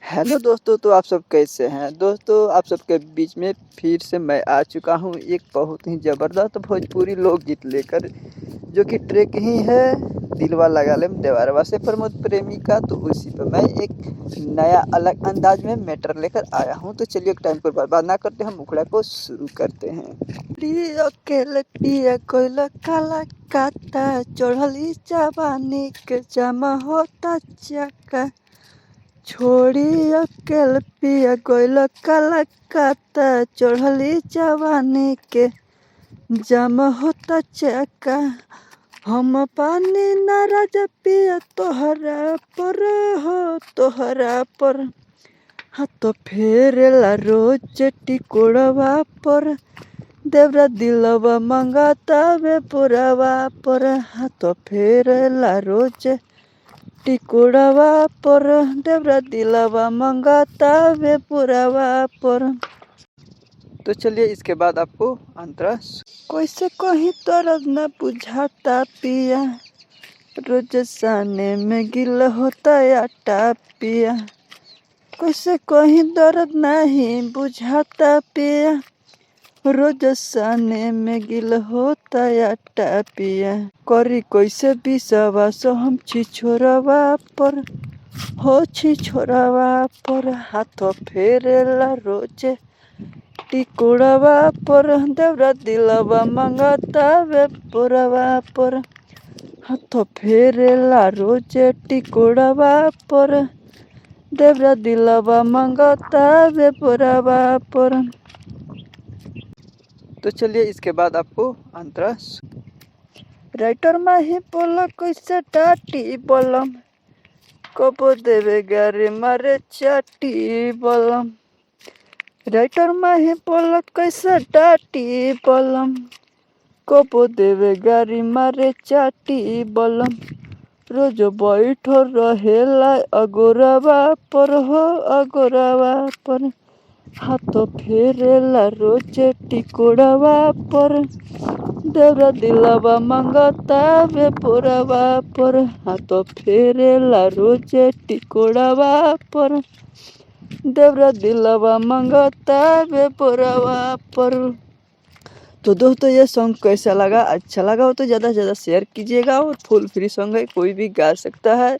Hello दोस्तों, तो आप सब कैसे हैं? दोस्तों, आप सबके बीच में फिर से मैं आ चुका हूँ एक बहुत ही ज़बरदस्त भोजपुरी लोकगीत लेकर, जो कि ट्रैक ही है दिलवा लगा ले देवरवा से प्रमोद प्रेमी का। तो उसी पर मैं एक नया अलग अंदाज में मैटर लेकर आया हूँ। तो चलिए टाइम पर बर्बाद ना करते, हम मुखड़ा को शुरू करते हैं। कोयला काला काता चढ़ली जवानी के जमा होता चका, छोड़ी अकेल पिया गइल काला काता चढ़ली जवानी के जमा होता चका। हम पानी नाराज पिया तोहरा पर हो, तोहरा पर हाथ फेरेला रोज टिकोड़वा पर, देवरा दिलवा मंगाता वे पुरावा पर, हाथ फेरेला रोज टिकोड़वा पर, देवरा दिलवा मंगाता वे पुरावा पर। तो चलिए इसके बाद आपको अंतरा। कैसे कहीं दर्द न बुझाता पिया, रोज साने में गिल होता आटा पिया। कैसे कहीं दर्द नहीं बुझाता पिया, रोज साने में गिल होता आटा पिया। करी कैसे विश्वास हम छिछोरवा पर हो, छिछोरवा पर हाथ फेरेला रोज टिकोड़वा पर, देवरा दिलवा मंगाता वे पुरवा पर, हाथ फेरेला रोज टिकोड़वा पर, देवरा दिलवा मंगाता वे पुरवा पर। तो चलिए इसके बाद आपको अंतरा। राइटर माही बोला कैसे टाटी बलम, कबो देवे गारे मारे चाटी बलम। राइटर माही बोला कैसे टाटी बलम, कबो देवे गारी मारे चाटी बलम। रोज बैठो रहेला अगोरवा पर हो, अगोरवा पर हाथ फेरेला रोज टिकोड़वा पर, देवरा दिलवा मंगाता वे पुरवा पर, हाथ फेरेला रोज टिकोड़वा पर, देवरा दिलवा मंगाता वे पुरवा पर। तो दोस्तों, ये सॉन्ग कैसा लगा? अच्छा लगा हो तो ज़्यादा से ज़्यादा शेयर कीजिएगा। और फुल फ्री सॉन्ग है, कोई भी गा सकता है।